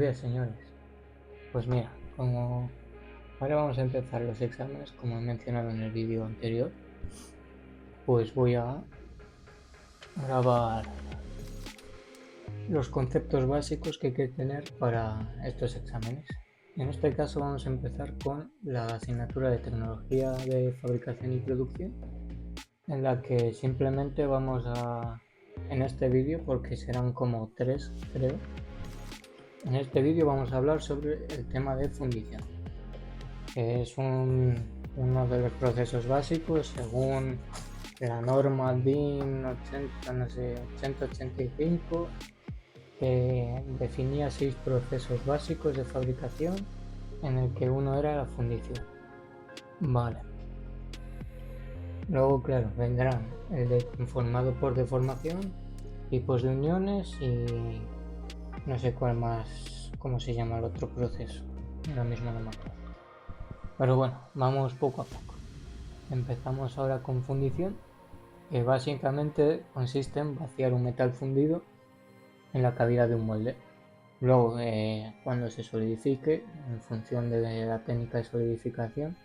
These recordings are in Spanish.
días, señores. Pues mira, como ahora vamos a empezar los exámenes, como he mencionado en el vídeo anterior, pues voy a grabar los conceptos básicos que hay que tener para estos exámenes. En este caso vamos a empezar con la asignatura de tecnología de fabricación y producción, en la que simplemente vamos a, en este vídeo, porque serán como 3 creo, en este vídeo vamos a hablar sobre el tema de fundición, que es uno de los procesos básicos según la norma DIN 8085, que definía 6 procesos básicos de fabricación, en el que uno era la fundición. Vale. Luego, claro, vendrán el de formado por deformación, tipos de uniones y no sé cuál más, cómo se llama el otro proceso. Ahora mismo no me acuerdo. Pero bueno, vamos poco a poco. Empezamos ahora con fundición, que básicamente consiste en vaciar un metal fundido en la cavidad de un molde. Luego, cuando se solidifique, en función de la técnica de solidificación,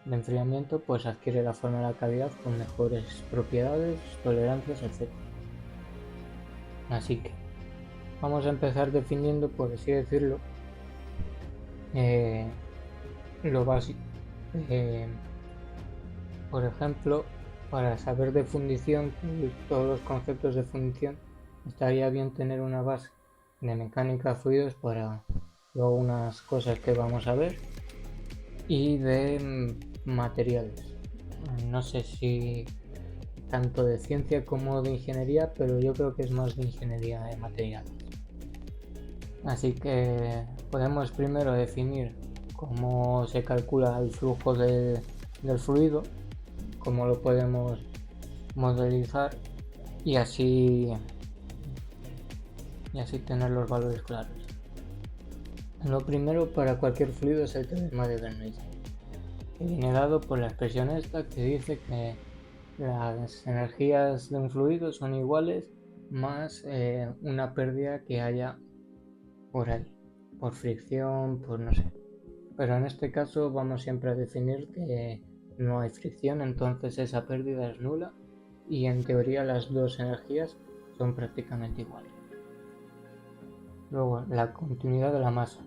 de enfriamiento, pues adquiere la forma de la cavidad con mejores propiedades, tolerancias, etc. Así que vamos a empezar definiendo, por así decirlo, lo básico. Por ejemplo, para saber de fundición, todos los conceptos de fundición, estaría bien tener una base de mecánica de fluidos para luego unas cosas que vamos a ver, y de materiales. No sé si tanto de ciencia como de ingeniería, pero yo creo que es más de ingeniería de materiales. Así que podemos primero definir cómo se calcula el flujo del fluido, cómo lo podemos modelizar y así tener los valores claros. Lo primero para cualquier fluido es el teorema de Bernoulli, que viene dado por la expresión esta que dice que las energías de un fluido son iguales más una pérdida que haya por ahí, por fricción, por no sé. Pero en este caso vamos siempre a definir que no hay fricción, entonces esa pérdida es nula y en teoría las dos energías son prácticamente iguales. Luego, la continuidad de la masa,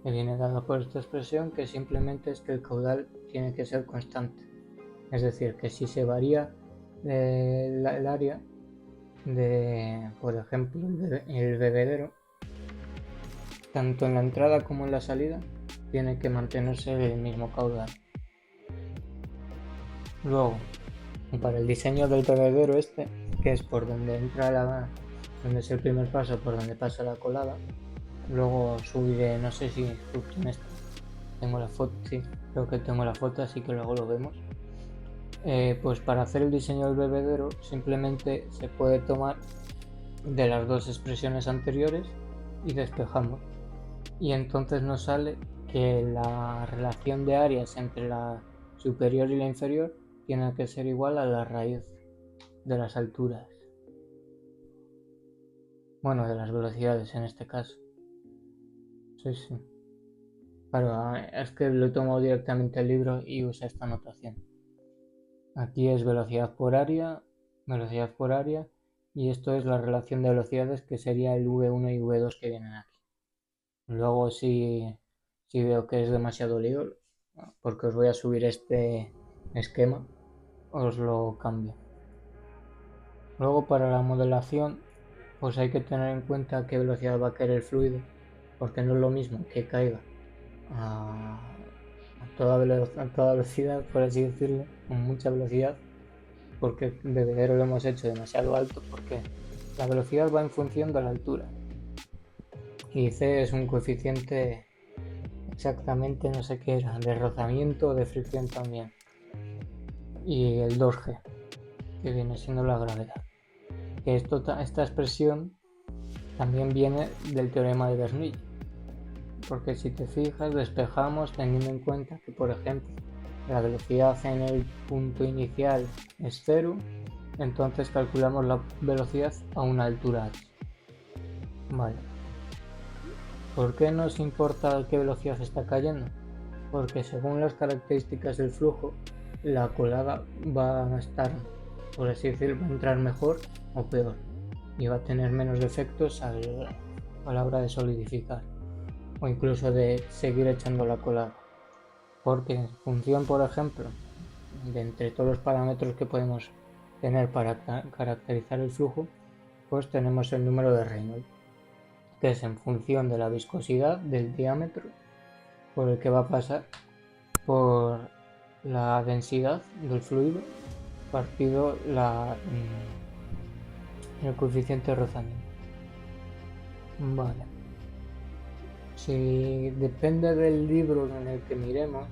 que viene dada por esta expresión, que simplemente es que el caudal tiene que ser constante. Es decir, que si se varía el área de, por ejemplo, el bebedero, tanto en la entrada como en la salida, tiene que mantenerse el mismo caudal. Luego, para el diseño del bebedero este, que es por donde entra donde es el primer paso, por donde pasa la colada, luego subiré, no sé si justo en esta tengo la foto, sí, creo que tengo la foto, así que luego lo vemos. Pues para hacer el diseño del bebedero simplemente se puede tomar de las dos expresiones anteriores y despejamos, y entonces nos sale que la relación de áreas entre la superior y la inferior tiene que ser igual a la raíz de las alturas, bueno, de las velocidades en este caso. Sí. Claro, es que lo tomo directamente del libro y usa esta notación. Aquí es velocidad por área, y esto es la relación de velocidades, que sería el V1 y V2 que vienen aquí. Luego si veo que es demasiado lío, porque os voy a subir este esquema, os lo cambio. Luego para la modelación, pues hay que tener en cuenta a qué velocidad va a caer el fluido, porque no es lo mismo que caiga a toda velocidad, por así decirlo, con mucha velocidad, porque el bebedero lo hemos hecho demasiado alto, porque la velocidad va en función de la altura y C es un coeficiente, exactamente no sé qué era, de rozamiento o de fricción también, y el 2G, que viene siendo la gravedad, que esta expresión también viene del teorema de Bernoulli, porque si te fijas despejamos teniendo en cuenta que, por ejemplo, la velocidad en el punto inicial es 0, entonces calculamos la velocidad a una altura h. Vale. ¿Por qué nos importa a qué velocidad está cayendo? Porque según las características del flujo, la colada va a estar, por así decirlo, va a entrar mejor o peor y va a tener menos defectos a la hora de solidificar o incluso de seguir echando la colada. Porque en función, por ejemplo, de entre todos los parámetros que podemos tener para caracterizar el flujo, pues tenemos el número de Reynolds, que es en función de la viscosidad del diámetro por el que va a pasar por la densidad del fluido partido el coeficiente de rozamiento. Vale. Si depende del libro en el que miremos,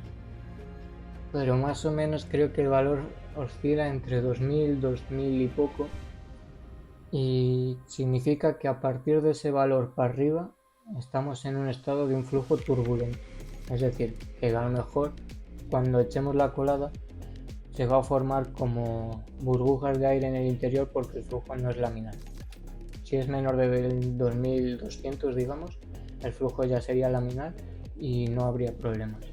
pero más o menos creo que el valor oscila entre 2000, 2000 y poco, y significa que a partir de ese valor para arriba estamos en un estado de un flujo turbulento, es decir, que a lo mejor cuando echemos la colada se va a formar como burbujas de aire en el interior porque el flujo no es laminar. Si es menor de 2200, digamos, el flujo ya sería laminar y no habría problemas.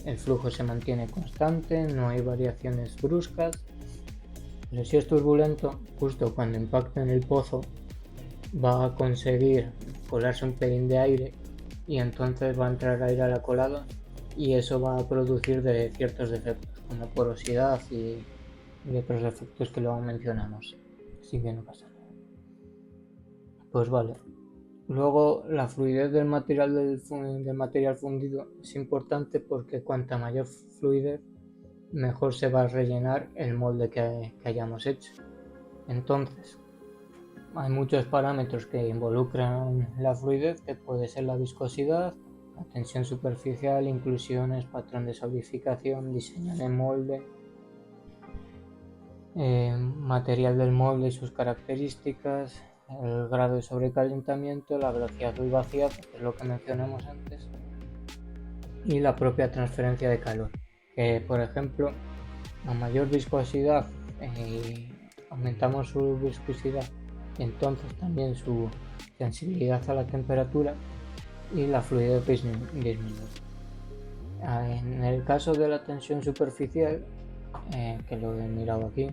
El flujo se mantiene constante, no hay variaciones bruscas, pero si es turbulento, justo cuando impacte en el pozo va a conseguir colarse un pelín de aire y entonces va a entrar aire a la colada y eso va a producir de ciertos defectos como porosidad y otros defectos que luego mencionamos, así que no pasa nada. Pues vale. Luego la fluidez del material fundido es importante porque cuanta mayor fluidez mejor se va a rellenar el molde que hayamos hecho. Entonces hay muchos parámetros que involucran la fluidez, que puede ser la viscosidad, la tensión superficial, inclusiones, patrón de solidificación, diseño de molde, material del molde y sus características, el grado de sobrecalentamiento, la velocidad del vaciado, que es lo que mencionamos antes, y la propia transferencia de calor, que por ejemplo a mayor viscosidad aumentamos su viscosidad y entonces también su sensibilidad a la temperatura y la fluidez disminuye. En el caso de la tensión superficial, que lo he mirado aquí,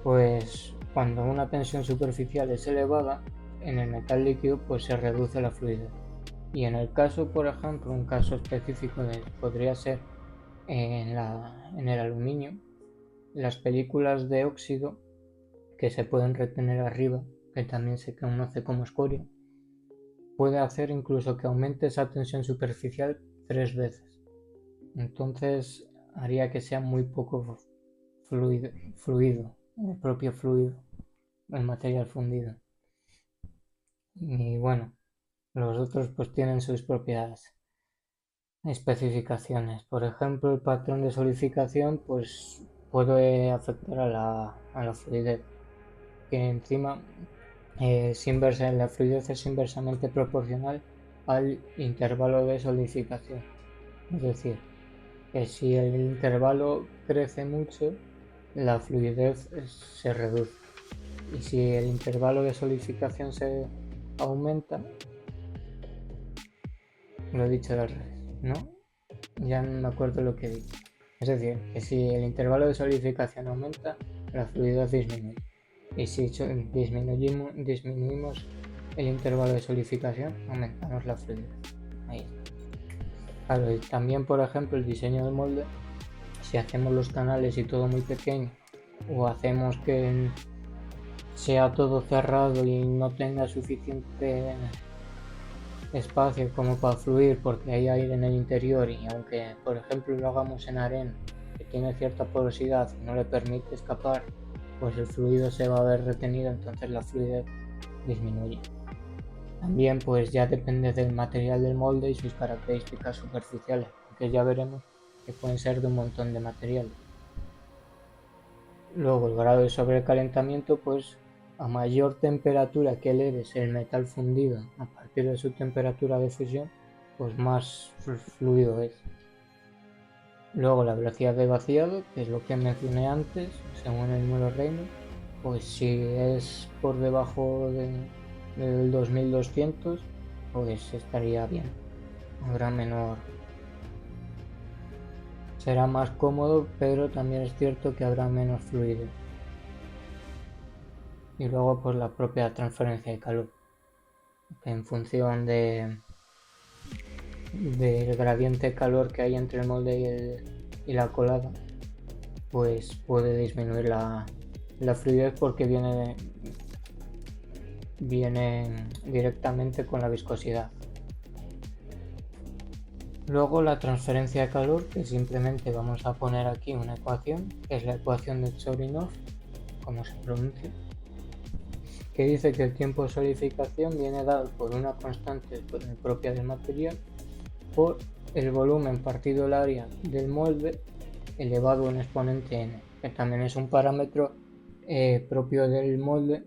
pues cuando una tensión superficial es elevada en el metal líquido pues se reduce la fluidez, y en el caso, por ejemplo, un caso específico podría ser en el aluminio, las películas de óxido que se pueden retener arriba, que también se conoce como escoria, puede hacer incluso que aumente esa tensión superficial 3 veces. Entonces haría que sea muy poco fluido, el propio fluido, el material fundido. Y bueno, los otros pues tienen sus propias especificaciones. Por ejemplo, el patrón de solidificación pues puede afectar a la fluidez, que encima la fluidez es inversamente proporcional al intervalo de solidificación. Es decir, que si el intervalo crece mucho, la fluidez se reduce. Y si el intervalo de solidificación se aumenta, lo he dicho al revés, ¿no? Ya no me acuerdo lo que he dicho. Es decir, que si el intervalo de solidificación aumenta, la fluidez disminuye. Y si disminuimos el intervalo de solidificación, aumentamos la fluidez. Ahí está. Claro, y también, por ejemplo, el diseño del molde, si hacemos los canales y todo muy pequeño, o hacemos que sea todo cerrado y no tenga suficiente espacio como para fluir porque hay aire en el interior, y aunque por ejemplo lo hagamos en arena que tiene cierta porosidad y no le permite escapar, pues el fluido se va a ver retenido, entonces la fluidez disminuye. También pues ya depende del material del molde y sus características superficiales, porque ya veremos que pueden ser de un montón de materiales. Luego el grado de sobrecalentamiento, pues a mayor temperatura que eleves el metal fundido a partir de su temperatura de fusión, pues más fluido es. Luego la velocidad de vaciado, que es lo que mencioné antes, según el número Reynolds, pues si es por debajo del 2200, pues estaría bien. Será más cómodo, pero también es cierto que habrá menos fluido. Y luego pues la propia transferencia de calor, que en función del gradiente de calor que hay entre el molde y la colada, pues puede disminuir la fluidez porque viene directamente con la viscosidad. Luego la transferencia de calor, que simplemente vamos a poner aquí una ecuación, que es la ecuación de Chorinov, como se pronuncia, que dice que el tiempo de solidificación viene dado por una constante propia del material por el volumen partido el área del molde elevado a un exponente n, que también es un parámetro propio del molde,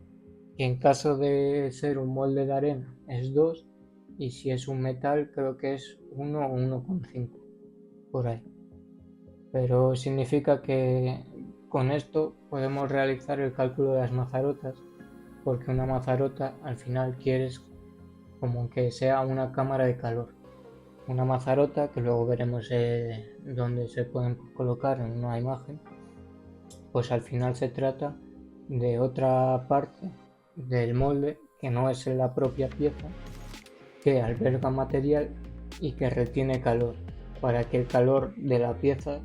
que en caso de ser un molde de arena es 2 y si es un metal creo que es 1 o 1,5 por ahí, pero significa que con esto podemos realizar el cálculo de las mazarotas, porque una mazarota al final quieres como que sea una cámara de calor. Una mazarota, que luego veremos dónde se pueden colocar en una imagen, pues al final se trata de otra parte del molde que no es la propia pieza, que alberga material y que retiene calor para que el calor de la pieza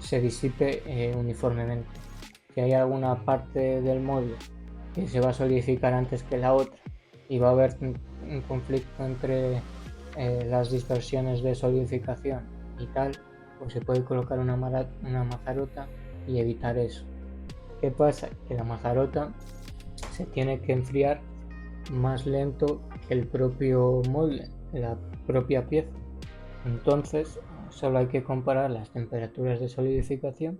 se disipe uniformemente. Si hay alguna parte del molde que se va a solidificar antes que la otra y va a haber un conflicto entre las dispersiones de solidificación y tal, pues se puede colocar una mazarota y evitar eso. ¿Qué pasa? Que la mazarota se tiene que enfriar más lento que el propio molde, la propia pieza. Entonces solo hay que comparar las temperaturas de solidificación,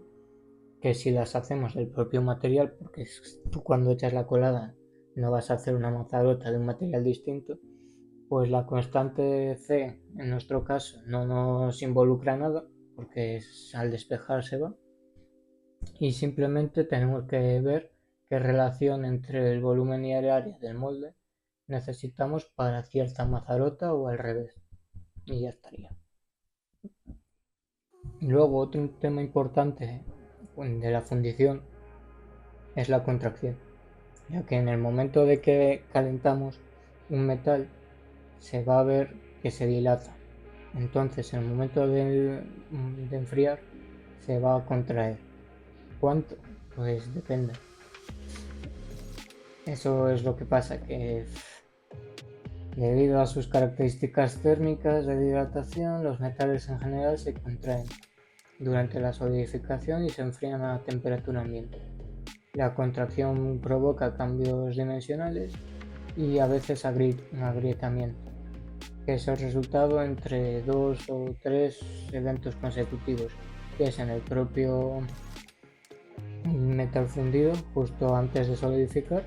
que si las hacemos del propio material, porque tú cuando echas la colada no vas a hacer una mazarota de un material distinto, pues la constante C en nuestro caso no nos involucra nada porque al despejar se va, y simplemente tenemos que ver qué relación entre el volumen y el área del molde necesitamos para cierta mazarota o al revés, y ya estaría. Luego otro tema importante de la fundición es la contracción, ya que en el momento de que calentamos un metal se va a ver que se dilata, entonces en el momento de enfriar se va a contraer. ¿Cuánto? Pues depende. Eso es lo que pasa, que debido a sus características térmicas de dilatación, los metales en general se contraen durante la solidificación y se enfrían a temperatura ambiente. La contracción provoca cambios dimensionales y a veces agrietamiento, que es el resultado entre 2 o 3 eventos consecutivos, que es en el propio metal fundido justo antes de solidificar,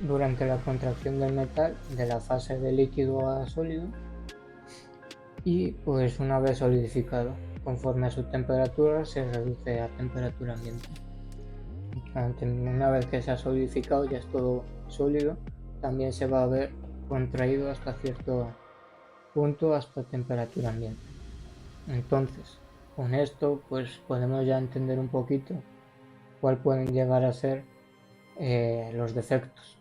durante la contracción del metal de la fase de líquido a sólido y pues una vez solidificado, conforme a su temperatura se reduce a temperatura ambiente. Una vez que se ha solidificado ya es todo sólido, también se va a ver contraído hasta cierto punto, hasta temperatura ambiente. Entonces con esto pues podemos ya entender un poquito cuál pueden llegar a ser los defectos,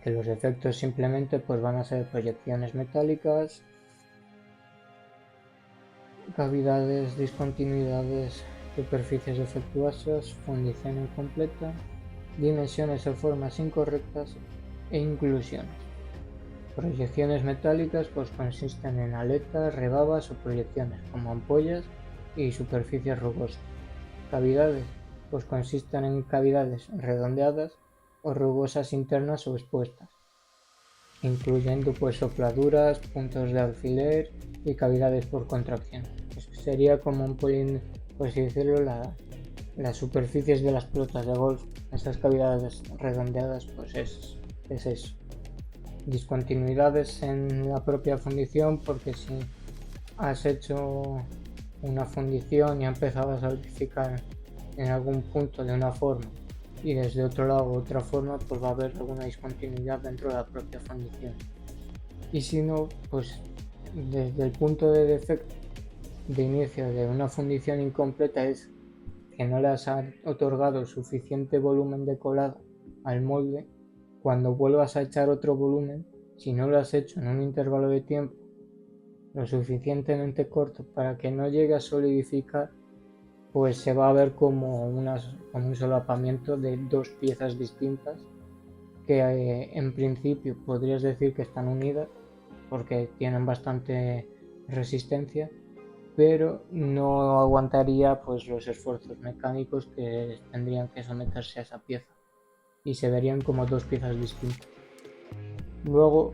que los defectos simplemente pues van a ser proyecciones metálicas, cavidades, discontinuidades, superficies defectuosas, fundición incompleta, dimensiones o formas incorrectas e inclusiones. Proyecciones metálicas pues consisten en aletas, rebabas o proyecciones como ampollas y superficies rugosas. Cavidades pues consisten en cavidades redondeadas o rugosas internas o expuestas, incluyendo pues sopladuras, puntos de alfiler y cavidades por contracción. Sería como un polín, por así decirlo, las superficies de las pelotas de golf. Esas cavidades redondeadas pues es eso. Discontinuidades en la propia fundición, porque si has hecho una fundición y ha empezado a solidificar en algún punto de una forma y desde otro lado, otra forma, pues va a haber alguna discontinuidad dentro de la propia fundición. Y si no, pues desde el punto de defecto de inicio de una fundición incompleta es que no le has otorgado suficiente volumen de colado al molde. Cuando vuelvas a echar otro volumen, si no lo has hecho en un intervalo de tiempo lo suficientemente corto para que no llegue a solidificar, pues se va a ver como un solapamiento de dos piezas distintas que en principio podrías decir que están unidas porque tienen bastante resistencia, pero no aguantaría pues los esfuerzos mecánicos que tendrían que someterse a esa pieza y se verían como dos piezas distintas. Luego,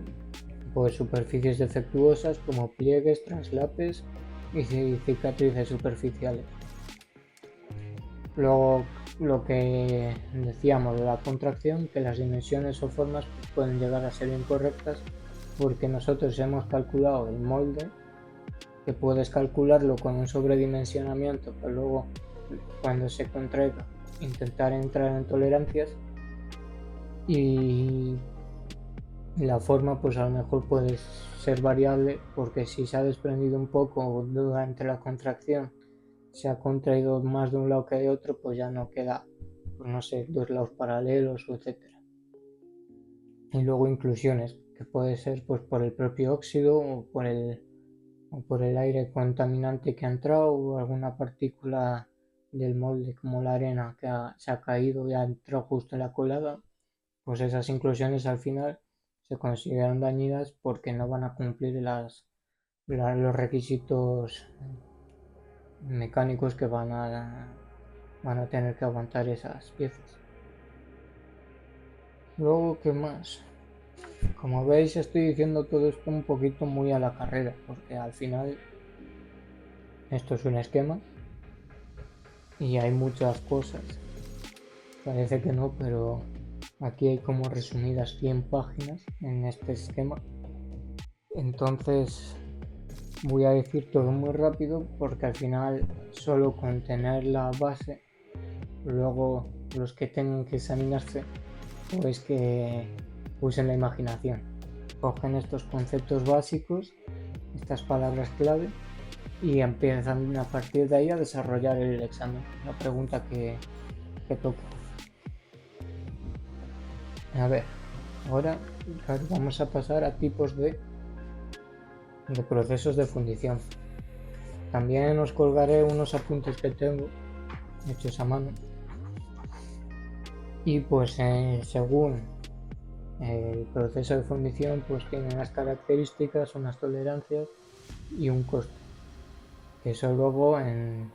pues superficies defectuosas como pliegues, traslapes y cicatrices superficiales. Luego, lo que decíamos de la contracción, que las dimensiones o formas pueden llegar a ser incorrectas porque nosotros hemos calculado el molde, que puedes calcularlo con un sobredimensionamiento, pero luego cuando se contraiga intentar entrar en tolerancias, y la forma pues a lo mejor puede ser variable porque si se ha desprendido un poco durante la contracción, se ha contraído más de un lado que de otro, pues ya no queda, pues no sé, dos lados paralelos, etcétera. Y luego inclusiones, que puede ser pues por el propio óxido o por el aire contaminante que ha entrado o alguna partícula del molde como la arena que se ha caído y ha entrado justo en la colada, pues esas inclusiones al final se consideran dañinas porque no van a cumplir los requisitos mecánicos que van a tener que aguantar esas piezas. Luego, ¿qué más? Como veis, estoy diciendo todo esto un poquito muy a la carrera, porque al final esto es un esquema y hay muchas cosas. Parece que no, pero aquí hay como resumidas 100 páginas en este esquema. Entonces voy a decir todo muy rápido porque al final solo con tener la base, luego los que tengan que examinarse, pues que usen la imaginación. Cogen estos conceptos básicos, estas palabras clave, y empiezan a partir de ahí a desarrollar el examen, la pregunta que toca. A ver, ahora vamos a pasar a tipos de procesos de fundición. También os colgaré unos apuntes que tengo hechos a mano. Y pues según el proceso de fundición pues tiene unas características, unas tolerancias y un coste. Que eso luego en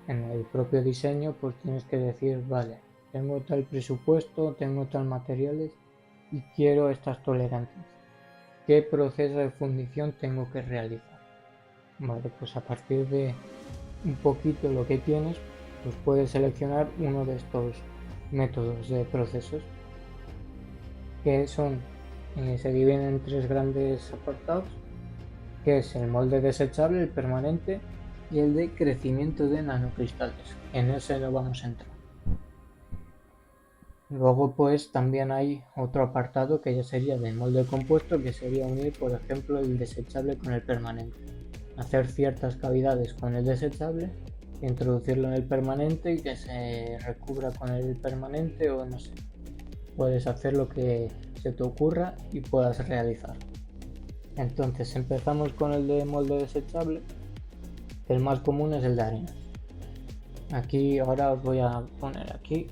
el propio diseño pues tienes que decir, vale, tengo tal presupuesto, tengo tal materiales y quiero estas tolerancias. ¿Qué proceso de fundición tengo que realizar? Vale, pues a partir de un poquito lo que tienes, pues puedes seleccionar uno de estos métodos de procesos que son, se dividen en tres grandes apartados, que es el molde desechable, el permanente y el de crecimiento de nanocristales. En ese no vamos a entrar. Luego pues también hay otro apartado que ya sería del molde compuesto, que sería unir por ejemplo el desechable con el permanente, hacer ciertas cavidades con el desechable, introducirlo en el permanente y que se recubra con el permanente, o no sé, puedes hacer lo que se te ocurra y puedas realizar. Entonces empezamos con el de molde desechable. El más común es el de arena. Aquí ahora os voy a poner aquí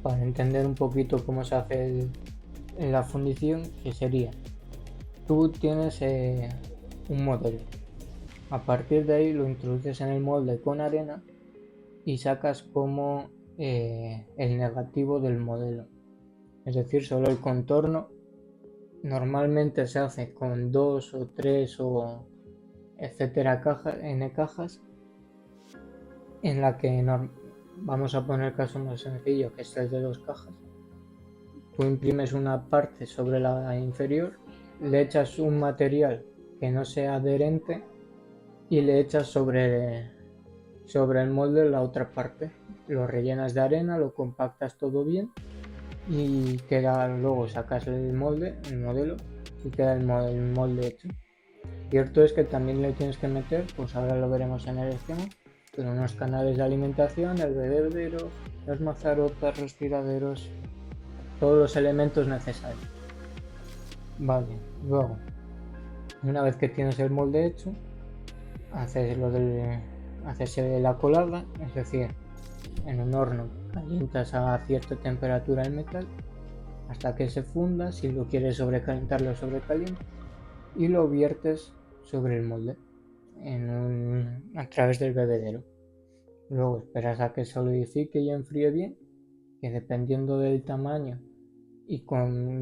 para entender un poquito cómo se hace en la fundición, que sería, tú tienes un modelo, a partir de ahí lo introduces en el molde con arena y sacas como el negativo del modelo, es decir, solo el contorno. Normalmente se hace con 2 o 3 o etcétera cajas, en la que vamos a poner caso más sencillo, que es el de 2 cajas. Tú imprimes una parte sobre la inferior, le echas un material que no sea adherente y le echas sobre sobre el molde la otra parte. Lo rellenas de arena, lo compactas todo bien y queda, luego sacas el molde, el modelo, y queda el molde hecho. Cierto es que también le tienes que meter, pues ahora lo veremos en el esquema, pero unos canales de alimentación, el bebedero, las mazarotas, respiraderos, todos los elementos necesarios. Vale, luego, una vez que tienes el molde hecho, haces la colada, es decir, en un horno calientas a cierta temperatura el metal hasta que se funda. Si lo quieres sobrecalentar, lo sobrecalientas y lo viertes sobre el molde a través del bebedero. Luego esperas a que solidifique y enfríe bien, que dependiendo del tamaño y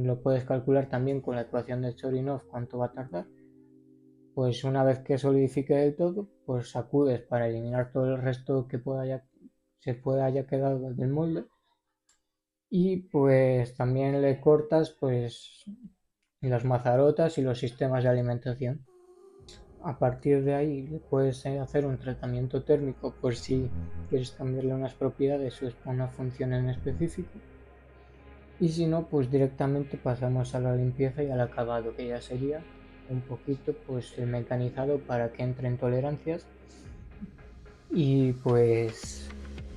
lo puedes calcular también con la ecuación de Chorinov cuánto va a tardar. Pues una vez que solidifique del todo, pues sacudes para eliminar todo el resto que se haya quedado del molde, y pues también le cortas pues las mazarotas y los sistemas de alimentación. A partir de ahí le puedes hacer un tratamiento térmico por si quieres cambiarle unas propiedades o una función en específico, y si no, pues directamente pasamos a la limpieza y al acabado, que ya sería un poquito pues el mecanizado para que entren tolerancias, y pues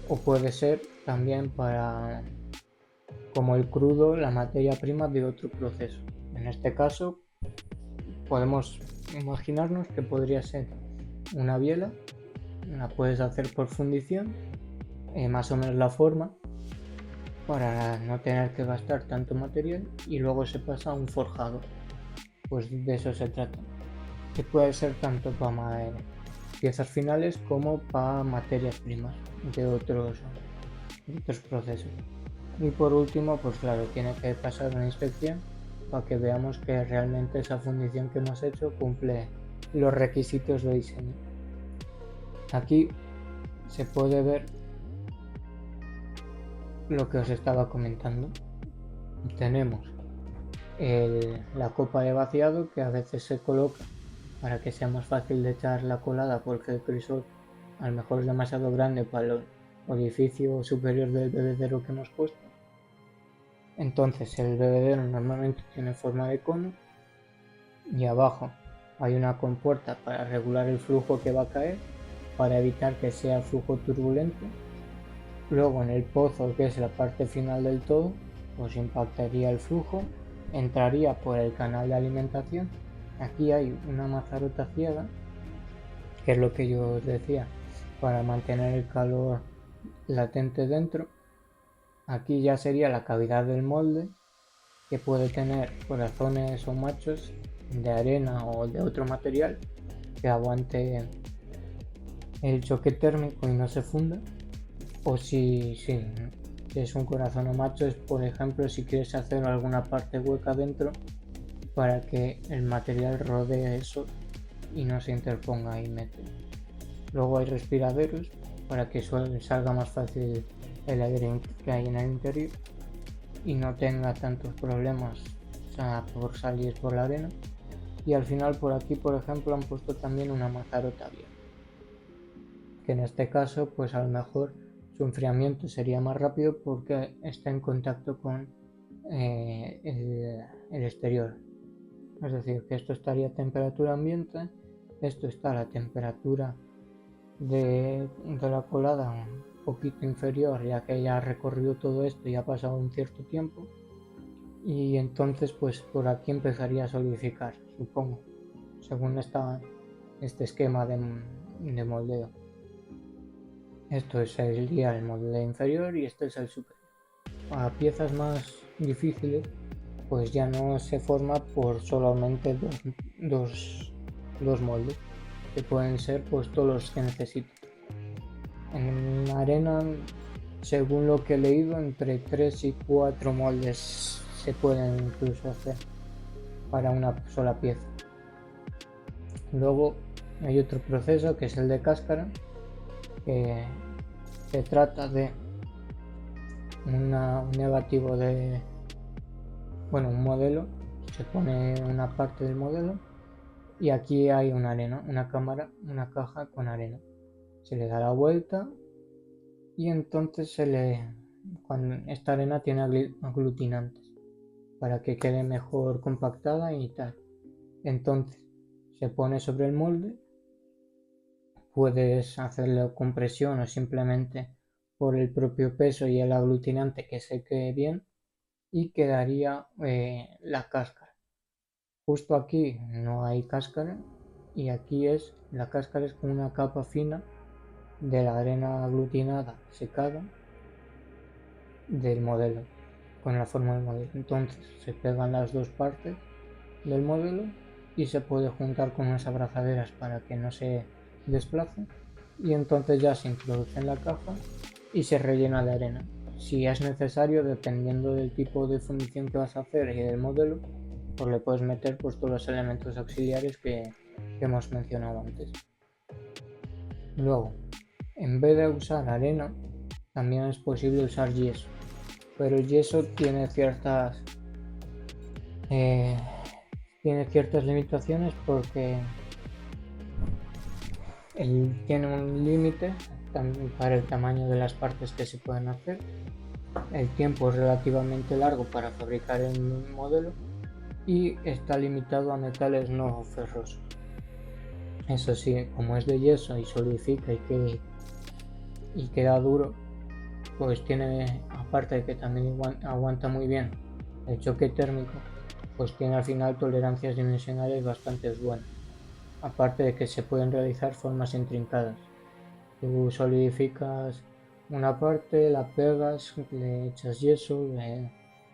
o puede ser también para como el crudo, la materia prima de otro proceso. En este caso podemos imaginarnos que podría ser una biela, la puedes hacer por fundición, más o menos la forma, para no tener que gastar tanto material, y luego se pasa a un forjado. Pues de eso se trata, que puede ser tanto para piezas finales como para materias primas de otros procesos. Y por último, pues claro, tiene que pasar una inspección para que veamos que realmente esa fundición que hemos hecho cumple los requisitos de diseño. Aquí se puede ver lo que os estaba comentando. Tenemos la copa de vaciado, que a veces se coloca para que sea más fácil de echar la colada, porque el crisol a lo mejor es demasiado grande para el orificio superior del bebedero que hemos puesto. Entonces el bebedero normalmente tiene forma de cono y abajo hay una compuerta para regular el flujo que va a caer, para evitar que sea flujo turbulento. Luego en el pozo, que es la parte final del todo, pues impactaría el flujo, entraría por el canal de alimentación. Aquí hay una mazarota ciega, que es lo que yo os decía, para mantener el calor latente dentro. Aquí ya sería la cavidad del molde, que puede tener corazones o machos de arena o de otro material que aguante el choque térmico y no se funda. O si es un corazón o macho, es por ejemplo si quieres hacer alguna parte hueca dentro para que el material rodee eso y no se interponga y mete. Luego hay respiraderos para que salga más fácil el aire que hay en el interior y no tenga tantos problemas, o sea, por salir por la arena. Y al final por aquí, por ejemplo, han puesto también una mazarota abierta, que en este caso pues a lo mejor su enfriamiento sería más rápido porque está en contacto con el exterior. Es decir, que esto estaría a temperatura ambiente, esto está a la temperatura de la colada un poquito inferior, ya que ya ha recorrido todo esto y ha pasado un cierto tiempo, y entonces pues por aquí empezaría a solidificar, supongo, según este esquema de moldeo. Esto sería el moldeo inferior y este es el superior. Para piezas más difíciles pues ya no se forma por solamente dos moldes, que pueden ser pues todos los que necesito. En arena, según lo que he leído, entre 3 y 4 moldes se pueden incluso hacer para una sola pieza. Luego hay otro proceso que es el de cáscara, que se trata de un negativo un modelo. Se pone una parte del modelo y aquí hay una caja con arena. se le da la vuelta y entonces cuando esta arena tiene aglutinantes para que quede mejor compactada y tal. Entonces se pone sobre el molde, puedes hacerlo con presión o simplemente por el propio peso y el aglutinante que se quede bien y quedaría la cáscara. Justo aquí no hay cáscara y aquí la cáscara es como una capa fina de la arena aglutinada secada del modelo, con la forma del modelo. Entonces se pegan las dos partes del modelo y se puede juntar con unas abrazaderas para que no se desplace y entonces ya se introduce en la caja y se rellena de arena. Si es necesario, dependiendo del tipo de fundición que vas a hacer y del modelo, pues le puedes meter pues todos los elementos auxiliares que hemos mencionado antes. Luego, en vez de usar arena, también es posible usar yeso, pero el yeso tiene ciertas limitaciones porque tiene un límite también para el tamaño de las partes que se pueden hacer. El tiempo es relativamente largo para fabricar el modelo y está limitado a metales no ferrosos. Eso sí, como es de yeso y solidifica y queda duro, pues tiene, aparte de que también aguanta muy bien el choque térmico, pues tiene al final tolerancias dimensionales bastante buenas. Aparte de que se pueden realizar formas intrincadas. Tú solidificas una parte, la pegas, le echas yeso,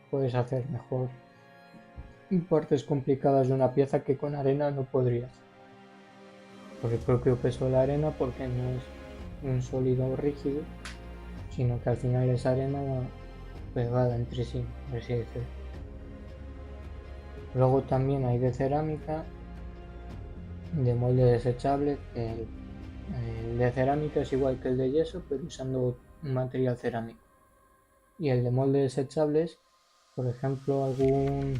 puedes hacer mejor partes complicadas de una pieza que con arena no podrías. Por el propio peso de la arena, porque no es un sólido rígido, sino que al final es arena pegada entre sí, por así decirlo. Luego también hay de cerámica, de molde desechable, que el de cerámica es igual que el de yeso, pero usando un material cerámico. Y el de molde desechables, por ejemplo, algún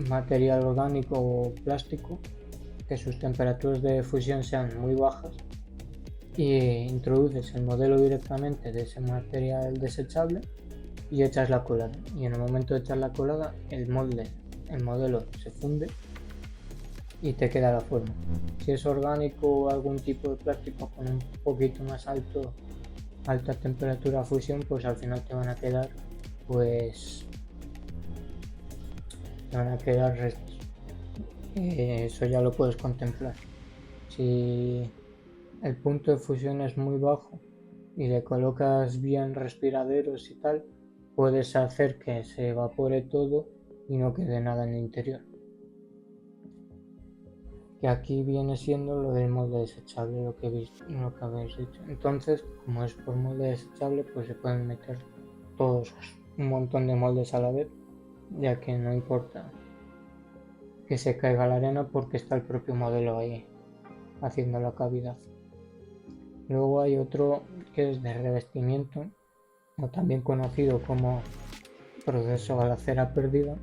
material orgánico o plástico que sus temperaturas de fusión sean muy bajas y introduces el modelo directamente de ese material desechable y echas la colada. Y en el momento de echar la colada, el modelo se funde y te queda la forma. Si es orgánico o algún tipo de plástico con un poquito más alta temperatura de fusión, pues al final te van a quedar restos. Eso ya lo puedes contemplar. Si el punto de fusión es muy bajo y le colocas bien respiraderos y tal, puedes hacer que se evapore todo y no quede nada en el interior. Que aquí viene siendo lo del molde desechable, lo que habéis dicho. Entonces, como es por molde desechable, pues se pueden meter todos un montón de moldes a la vez, ya que no importa que se caiga la arena porque está el propio modelo ahí haciendo la cavidad. Luego hay otro que es de revestimiento, o también conocido como proceso a la cera perdida,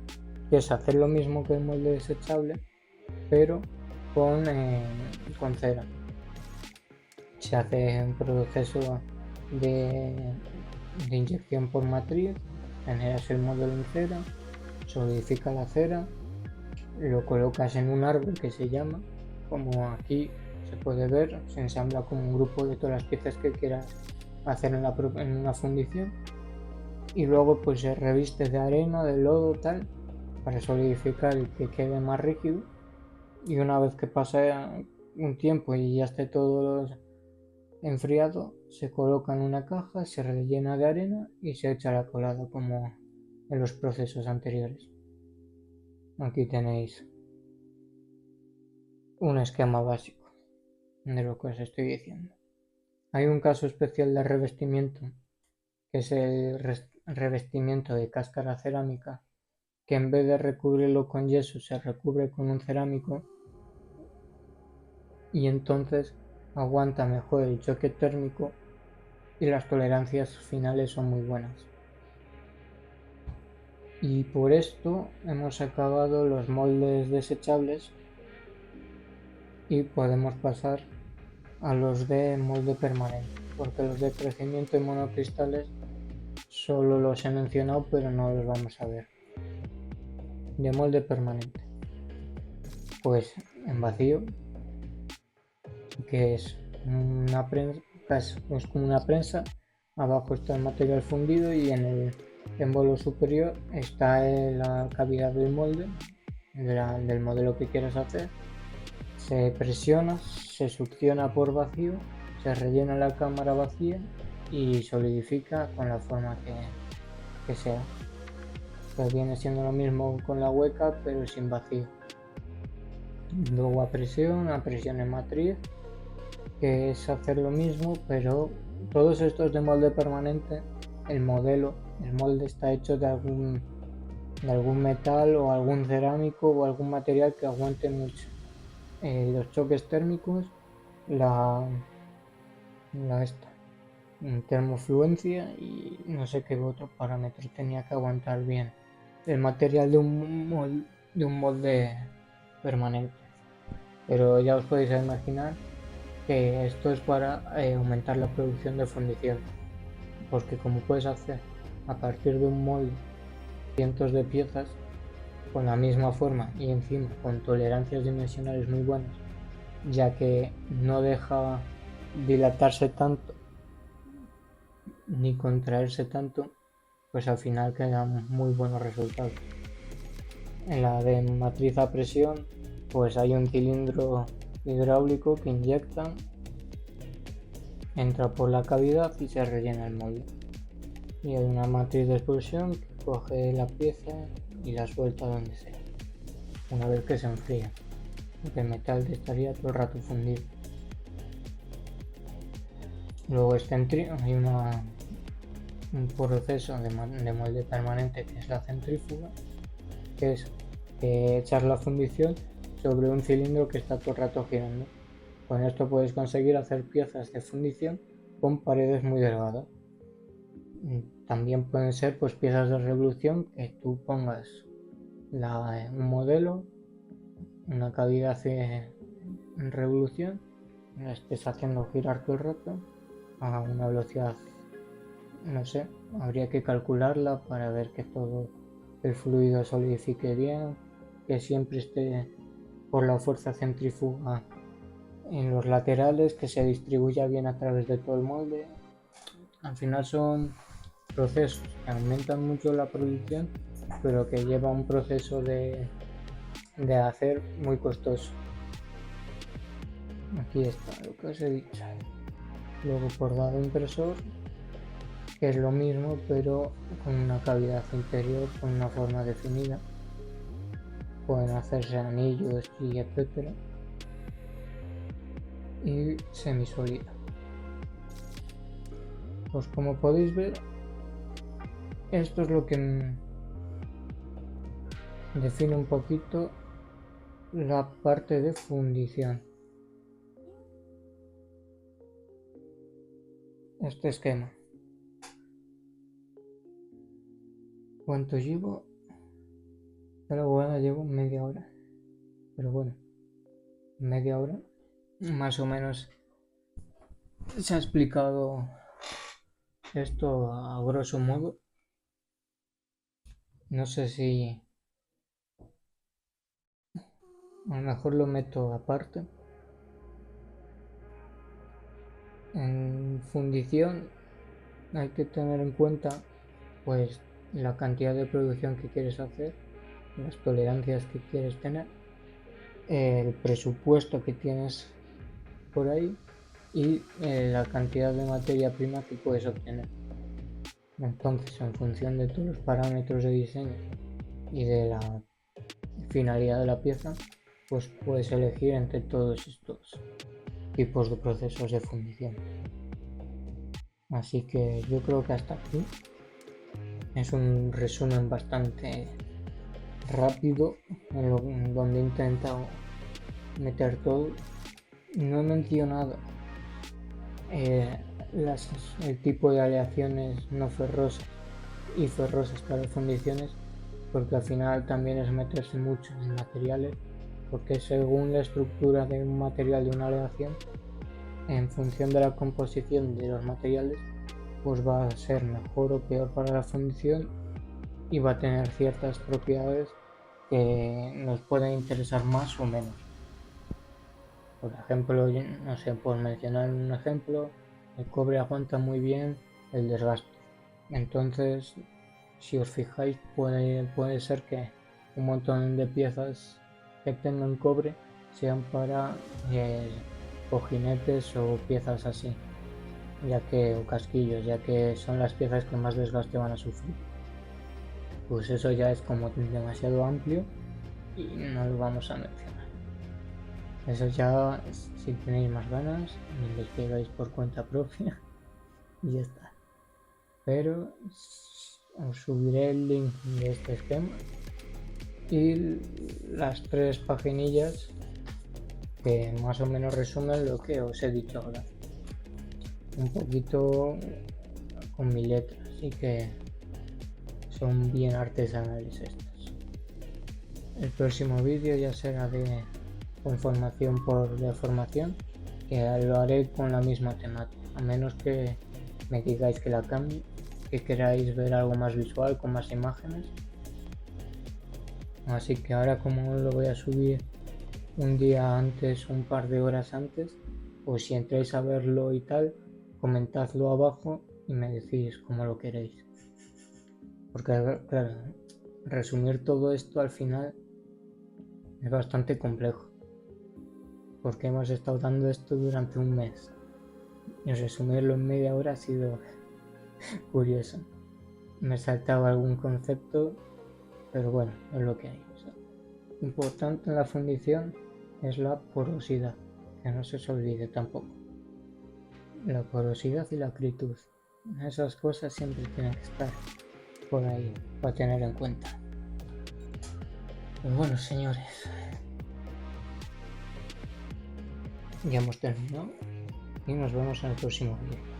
que es hacer lo mismo que el molde desechable, pero con cera. Se hace un proceso de inyección por matriz, generas el modelo en cera, solidifica la cera, lo colocas en un árbol que se llama, como aquí se puede ver, se ensambla como un grupo de todas las piezas que quieras hacer en una fundición y luego pues se reviste de arena, de lodo, tal, para solidificar y que quede más rígido. Y una vez que pase un tiempo y ya esté todo enfriado, se coloca en una caja, se rellena de arena y se echa la colada como en los procesos anteriores. Aquí tenéis un esquema básico de lo que os estoy diciendo. Hay un caso especial de revestimiento, que es el revestimiento de cáscara cerámica, que en vez de recubrirlo con yeso se recubre con un cerámico y entonces aguanta mejor el choque térmico y las tolerancias finales son muy buenas. Y por esto hemos acabado los moldes desechables y podemos pasar a los de molde permanente, porque los de crecimiento y monocristales solo los he mencionado, pero no los vamos a ver. De molde permanente, pues en vacío, que es una prensa, es como una prensa. Abajo está el material fundido y en el émbolo superior está la cavidad del molde, del modelo que quieras hacer. Se presiona, se succiona por vacío, se rellena la cámara vacía y solidifica con la forma que sea. Que viene siendo lo mismo con la hueca, pero sin vacío. Luego a presión en matriz, que es hacer lo mismo, pero todos estos de molde permanente, el molde está hecho de algún metal o algún cerámico o algún material que aguante mucho los choques térmicos, la termofluencia y no sé qué otro parámetro tenía que aguantar bien el material de un molde permanente. Pero ya os podéis imaginar que esto es para aumentar la producción de fundición, porque como puedes hacer a partir de un molde cientos de piezas con la misma forma y encima con tolerancias dimensionales muy buenas, ya que no deja dilatarse tanto ni contraerse tanto, pues al final quedan muy buenos resultados. En la de matriz a presión, pues hay un cilindro hidráulico que inyectan, entra por la cavidad y se rellena el molde. Y hay una matriz de expulsión que coge la pieza y la suelta donde sea, una vez que se enfría, porque el metal estaría todo el rato fundido. Luego hay un proceso de molde permanente que es la centrífuga, que es echar la fundición sobre un cilindro que está todo el rato girando. Con esto puedes conseguir hacer piezas de fundición con paredes muy delgadas. También pueden ser pues piezas de revolución que tú pongas un modelo, una cavidad en revolución, la estés haciendo girar todo el rato a una velocidad, no sé, habría que calcularla para ver que todo el fluido solidifique bien, que siempre esté por la fuerza centrífuga en los laterales, que se distribuya bien a través de todo el molde. Al final son procesos que aumentan mucho la producción, pero que lleva un proceso de hacer muy costoso. Aquí está lo que os he dicho. Luego por lado impresor, que es lo mismo pero con una cavidad interior con una forma definida. Pueden hacerse anillos y etcétera. Y semisólida. Pues como podéis ver, esto es lo que define un poquito la parte de fundición. Este esquema. ¿Cuánto llevo? Pero bueno, llevo media hora. Pero bueno, media hora más o menos se ha explicado esto a grosso modo. No sé si a lo mejor lo meto aparte. En fundición hay que tener en cuenta pues la cantidad de producción que quieres hacer, las tolerancias que quieres tener, el presupuesto que tienes por ahí y la cantidad de materia prima que puedes obtener. Entonces, en función de todos los parámetros de diseño y de la finalidad de la pieza, pues puedes elegir entre todos estos tipos de procesos de fundición. Así que yo creo que hasta aquí es un resumen bastante rápido en donde he intentado meter todo. No he mencionado el tipo de aleaciones no ferrosas y ferrosas para fundiciones, porque al final también es meterse mucho en materiales, porque según la estructura de un material de una aleación en función de la composición de los materiales, pues va a ser mejor o peor para la fundición y va a tener ciertas propiedades que nos pueden interesar más o menos. Por ejemplo, no sé, por mencionar un ejemplo, el cobre aguanta muy bien el desgaste. Entonces, si os fijáis, puede ser que un montón de piezas que tengan cobre sean para cojinetes o piezas así, o casquillos, ya que son las piezas que más desgaste van a sufrir. Pues eso ya es como demasiado amplio y no lo vamos a mencionar. Eso ya, si tenéis más ganas, investigáis por cuenta propia y ya está. Pero os subiré el link de este esquema y las 3 paginillas que más o menos resumen lo que os he dicho ahora. Un poquito con mi letra, así que son bien artesanales estas. El próximo vídeo ya será de conformación por deformación, que lo haré con la misma temática, a menos que me digáis que la cambie, que queráis ver algo más visual con más imágenes. Así que ahora, como lo voy a subir un día antes, un par de horas antes, pues si entráis a verlo y tal, comentadlo abajo y me decís cómo lo queréis. Porque claro, resumir todo esto al final es bastante complejo, porque hemos estado dando esto durante un mes y resumirlo en media hora ha sido curioso. Me he saltado algún concepto, pero bueno, es lo que hay. Importante en la fundición es la porosidad, que no se os olvide tampoco. La porosidad y la acritud, esas cosas siempre tienen que estar por ahí para tener en cuenta. Pues bueno, señores, ya hemos terminado y nos vemos en el próximo vídeo.